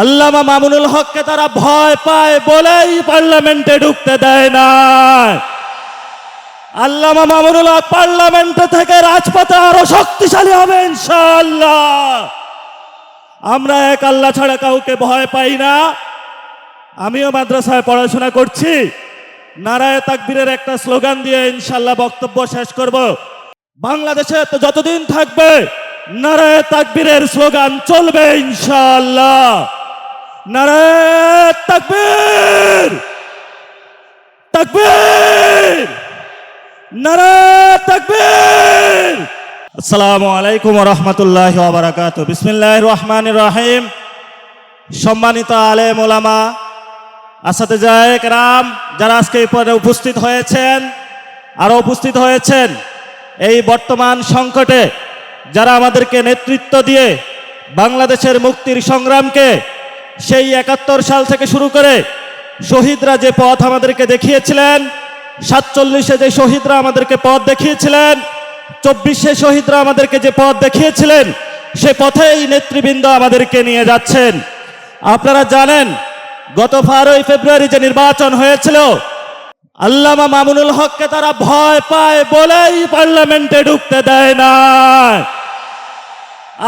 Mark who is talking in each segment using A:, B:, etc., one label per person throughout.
A: আল্লামা মামুনুল হককে তারা ভয় পায় বলেই পার্লামেন্টে ঢুকতে দেয় না। আল্লামা মামুনুল হক পার্লামেন্ট থেকে রাজপথে আরো শক্তিশালী হবে ইনশাআল্লাহ। আমরা এক আল্লাহ ছাড়া কাউকে ভয় পাই না। আমিও মাদ্রাসায় পড়াশোনা করছি। নারায়ে তাকবীরের একটা স্লোগান দিয়ে ইনশাআল্লাহ বক্তব্য শেষ করব। বাংলাদেশে তো যতদিন থাকবে নারায়ে তাকবীরের স্লোগান চলবে ইনশাআল্লাহ। নারায়ে তাকবীর, তাকবীর, নারায়ে তাকবীর। আসসালামু আলাইকুম ওয়া রাহমাতুল্লাহি ওয়া বারাকাতুহু। বিসমিল্লাহির রহমানির রহিম। সম্মানিত আলেম ওলামা, আসাতিজায়ে কেরাম, যারা আজকে এই পদে উপস্থিত হয়েছেন, আরো উপস্থিত হয়েছেন, এই বর্তমান সংকটে যারা আমাদেরকে নেতৃত্ব দিয়ে বাংলাদেশের মুক্তির সংগ্রামকে সেই ৭১ সাল থেকে শুরু করে শহীদরা যে পথ আমাদেরকে দেখিয়েছিলেন, ৪৭-এ যে শহীদরা আমাদেরকে পথ দেখিয়েছিলেন, ২৪-এ শহীদরা আমাদেরকে যে পথ দেখিয়েছিলেন, সে পথেই নেতৃবৃন্দ আমাদেরকে নিয়ে যাচ্ছেন। আপনারা জানেন গত ১২ই ফেব্রুয়ারি যে নির্বাচন হয়েছিল, আল্লামা মামুনুল হককে তারা ভয় পায় বলেই পার্লামেন্টে ঢুকতে দেয় না।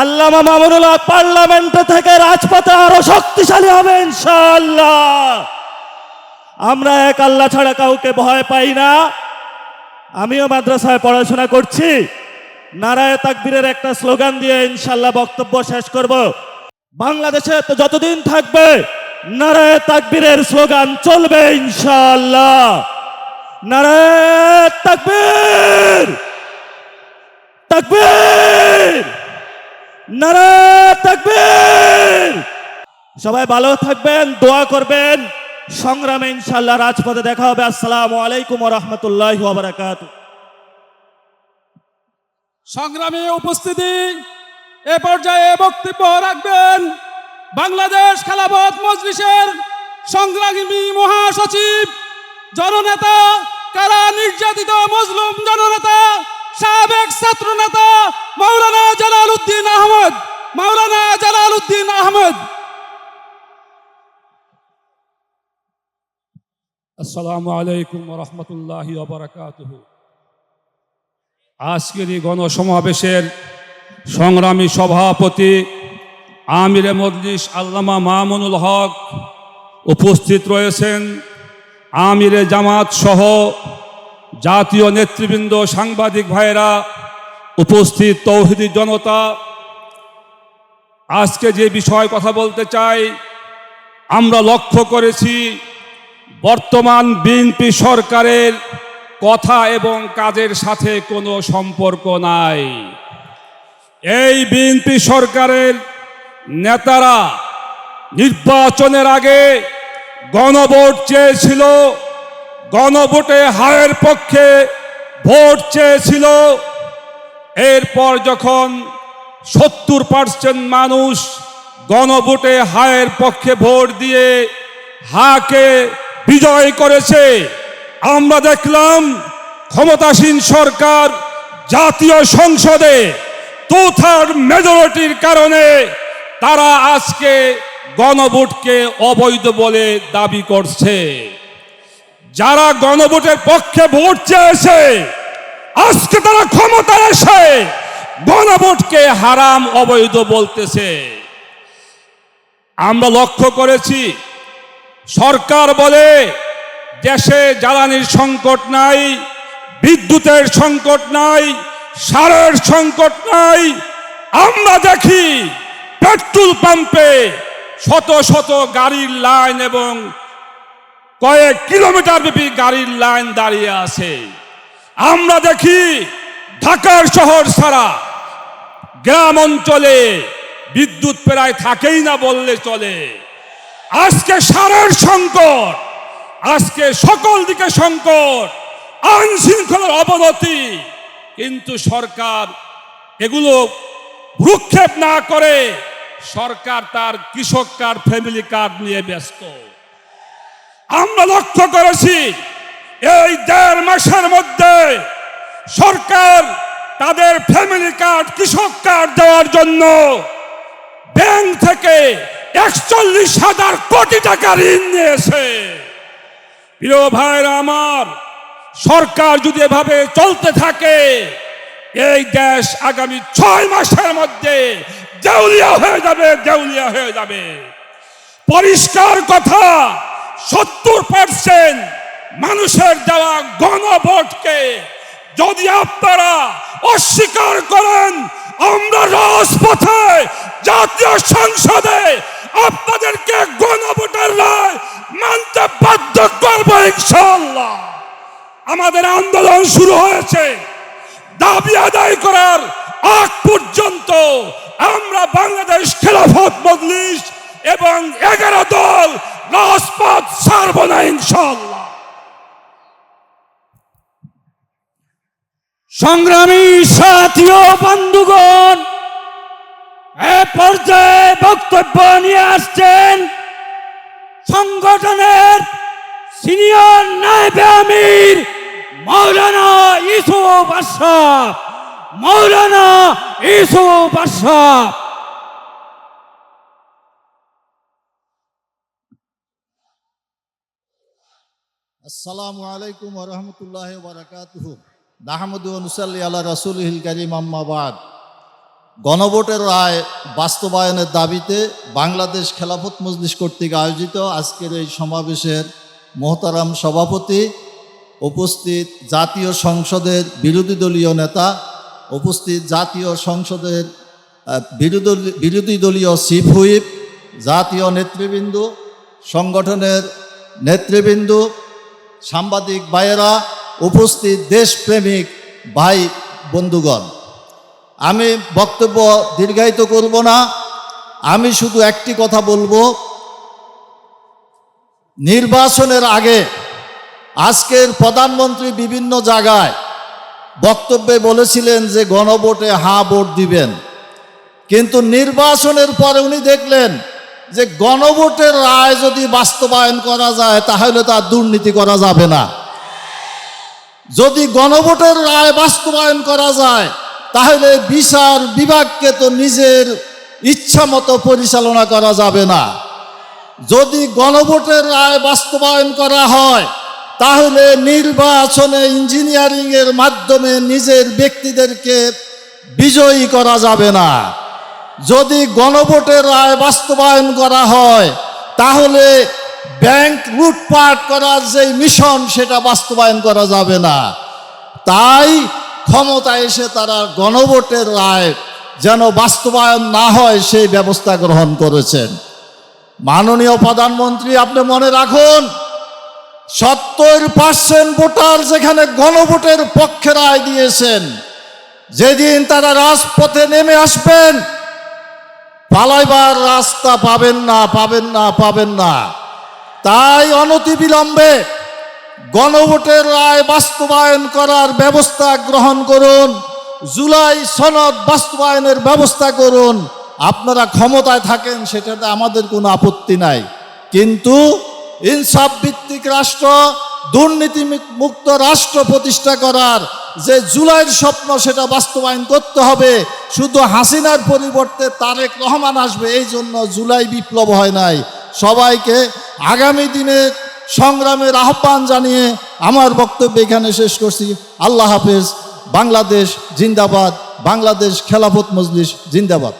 A: আল্লামা মামুনুল হক পার্লামেন্ট থেকে রাজপথে আরো শক্তিশালী হবে ইনশাআল্লাহ। আমরা এক আল্লাহ ছাড়া কাউকে ভয় পাই না। আমিও মাদ্রাসায় পড়াশোনা করছি। নারায়ে তাকবীরের একটা স্লোগান দিয়ে ইনশাআল্লাহ বক্তব্য শেষ করব। বাংলাদেশে তো যতদিন থাকবে নারায়ে তাকবীরের স্লোগান চলবে ইনশাআল্লাহ। নারায়ে তাকবীর, তাকবীর, নারায়ে তাকবীর। সবাই ভালো থাকবেন, দোয়া করবেন। সংগ্রামে ইনশাআল্লাহ রাজপথে দেখা হবে। আসসালামু আলাইকুম ওয়া রাহমাতুল্লাহি ওয়া বারাকাতুহু।
B: সংগ্রামী উপস্থিতি, এ পর্যায়ে বক্তব্য রাখবেন বাংলাদেশ খেলাফত মজলিসের সংগ্রামী মহাসচিব, জননেতা, কারা নির্যাতিত মজলুম জননেতা, সাবেক ছাত্রনেতা মাওলানা জালাল উদ্দিন আহমদ। মাওলানা জালাল উদ্দিন আহমদ। আসসালামু আলাইকুম ওয়া রাহমাতুল্লাহি ওয়া বারাকাতুহু। আজকের এই গণসমাবেশের সংগ্রামী সভাপতি আমিরে মজলিস আল্লামা মামুনুল হক উপস্থিত রয়েছেন, আমিরে জামাত সহ জাতীয় নেতৃবৃন্দ, সাংবাদিক ভাইয়েরা, উপস্থিত তৌহিদি জনতা, আজকে যে বিষয় কথা বলতে চাই, আমরা লক্ষ্য করেছি বর্তমান বিএনপি সরকারের কথা এবং কাজের সাথে কোনো সম্পর্ক নাই। এই বিএনপি সরকারের নেতারা নির্বাচনের আগে গণভোট চেয়েছিল, গণভোটে হারের পক্ষে ভোট চেয়েছিল। এরপর যখন ৭০% মানুষ গণভোটে হারের পক্ষে ভোট দিয়ে হাকে বিজয় করেছে, আমরা দেখলাম ক্ষমতাসীন সরকার জাতীয় সংসদে 2/3 মেজরিটির কারণে তারা আজকে গণভোটকে অবৈধ বলে দাবি করছে। যারা গণভোটের পক্ষে ভোট চেয়েছে, আজকে তারা ক্ষমতায় এসে গণভোটকে হারাম, অবৈধ বলতেছে। আমরা লক্ষ্য করেছি সরকার বলে দেশে জ্বালানির সংকট নাই, বিদ্যুতের সংকট নাই, সারের সংকট নাই। আমরা দেখি পেট্রোল পাম্পে শত শত গাড়ির লাইন এবং কয়েক কিলোমিটার ব্যাপী গাড়ির লাইন দাঁড়িয়ে আছে। আমরা দেখি ঢাকার শহর ছাড়া গ্রাম অঞ্চলে বিদ্যুৎ প্রায় থাকেই না বললে চলে। আজকে সারের সংকট, আজকে সকল দিকে সংকট, আইন শৃঙ্খলার অবনতি, কিন্তু সরকার এগুলো ভ্রুক্ষেপ না করে সরকার তার কৃষক কার্ড, ফ্যামিলি কার্ড নিয়ে ব্যস্ত। আমরা লক্ষ্য করেছি এই 1.5 মাসের মধ্যে সরকার তাদের ফ্যামিলি কার্ড, কৃষক কার্ড দেওয়ার জন্য ব্যাংক থেকে 41,000 কোটি টাকা ঋণ নিয়েছে। প্রিয় ভাইরা আমার, সরকার যদি এভাবে চলতে থাকে এই দেশ আগামী 6 মাসের মধ্যে দেউলিয়া হয়ে যাবে, দেউলিয়া হয়ে যাবে। পরিষ্কার কথা, 70% মানুষের দেওয়া গণভোটকে যদি আপনারা অস্বীকার করেন, আমরা রাজপথে জাতীয় সংসদে আপনাদেরকে গণভোটের রায় মানতে বাধ্য করবো ইনশাআল্লাহ। আমাদের আন্দোলন শুরু হয়েছে, দাবি আদায় করার আগ পর্যন্ত আমরা বাংলাদেশ খেলাফত মজলিস এবং 11 দল রাজপথ ছাড়ব না ইনশাআল্লাহ।
C: সংগ্রামী সাথী ও বন্ধুগণ, এ পর্যায়ে বক্তব্য নিয়ে আসছেন সংগঠনের সিনিয়র নায়েবে আমির মাওলানা ইউসুফ আশরাফ। মাওলানা ইউসুফ আশরাফ।
D: আসসালামু আলাইকুম ওয়া রাহমাতুল্লাহি ওয়া বারাকাতুহু। নাহমাদু ওয়া নুসাল্লি আলা রাসূলিহিল কারীম, আম্মা বাদ। গণভোটের রায় বাস্তবায়নের দাবিতে বাংলাদেশ খেলাফত মজলিস কর্তৃক আয়োজিত আজকের এই সমাবেশের মোহতারাম সভাপতি, উপস্থিত জাতীয় সংসদের বিরোধী দলীয় নেতা, উপস্থিত জাতীয় সংসদের বিরোধী দলীয় চিফ হুইপ, জাতীয় নেতৃবৃন্দ, সংগঠনের নেতৃবৃন্দ, সাংবাদিক ভাইয়েরা, উপস্থিত দেশপ্রেমিক ভাই বন্ধুগণ, আমি বক্তব্য দীর্ঘায়িত করব না। আমি শুধু একটি কথা বলবো, নির্বাচনের আগে আজকের প্রধানমন্ত্রী বিভিন্ন জায়গায় বক্তব্যে বলেছিলেন যে গণভোটে হ্যাঁ ভোট দিবেন, কিন্তু নির্বাচনের পরে উনি দেখলেন যে গণভোটের রায় যদি বাস্তবায়ন করা যায় তাহলে তার দুর্নীতি করা যাবে না। যদি গণভোটের রায় বাস্তবায়ন করা যায় তাহলে বিচার বিভাগকে তো নিজের ইচ্ছা মতো পরিচালনা করা যাবে না। যদি গণভোটের রায় বাস্তবায়ন করা হয় তাহলে নির্বাচনে ইঞ্জিনিয়ারিংয়ের মাধ্যমে নিজের ব্যক্তিদেরকে বিজয়ী করা যাবে না। যদি গণভোটের রায় বাস্তবায়ন করা হয় তাহলে ব্যাংক লুটপাট করার যে মিশন সেটা বাস্তবায়ন করা যাবে না। তাই ক্ষমতায় এসে তারা গণভোটের রায় যেন বাস্তবায়ন না হয় সেই ব্যবস্থা গ্রহণ করেছেন। মাননীয় প্রধানমন্ত্রী, আপনি মনে রাখুন, 70% ভোটার যেখানে গণভোটের পক্ষে রায় দিয়েছেন, যেদিন তারা রাজপথে নেমে আসবেন পালাইবার রাস্তা পাবেন না, পাবেন না, পাবেন না। তাই অনতিবিলম্বে গণভোটের রায় বাস্তবায়ন করার ব্যবস্থা গ্রহণ করুন, জুলাই সনদ বাস্তবায়নের ব্যবস্থা করুন। আপনারা ক্ষমতায় থাকেন সেটাতে আমাদের কোনো আপত্তি নাই, কিন্তু ইনসাফ ভিত্তিক রাষ্ট্র, দুর্নীতি মুক্ত রাষ্ট্র প্রতিষ্ঠা করার যে জুলাইয়ের স্বপ্ন সেটা বাস্তবায়ন করতে হবে। শুধু হাসিনার পরিবর্তে তারেক রহমান আসবে এই জন্য জুলাই বিপ্লব হয় নাই। সবাইকে আগামী দিনে সংগ্রামের আহ্বান জানিয়ে আমার বক্তব্য এখানে শেষ করছি। আল্লাহ হাফেজ। বাংলাদেশ জিন্দাবাদ। বাংলাদেশ খেলাফত মজলিস জিন্দাবাদ।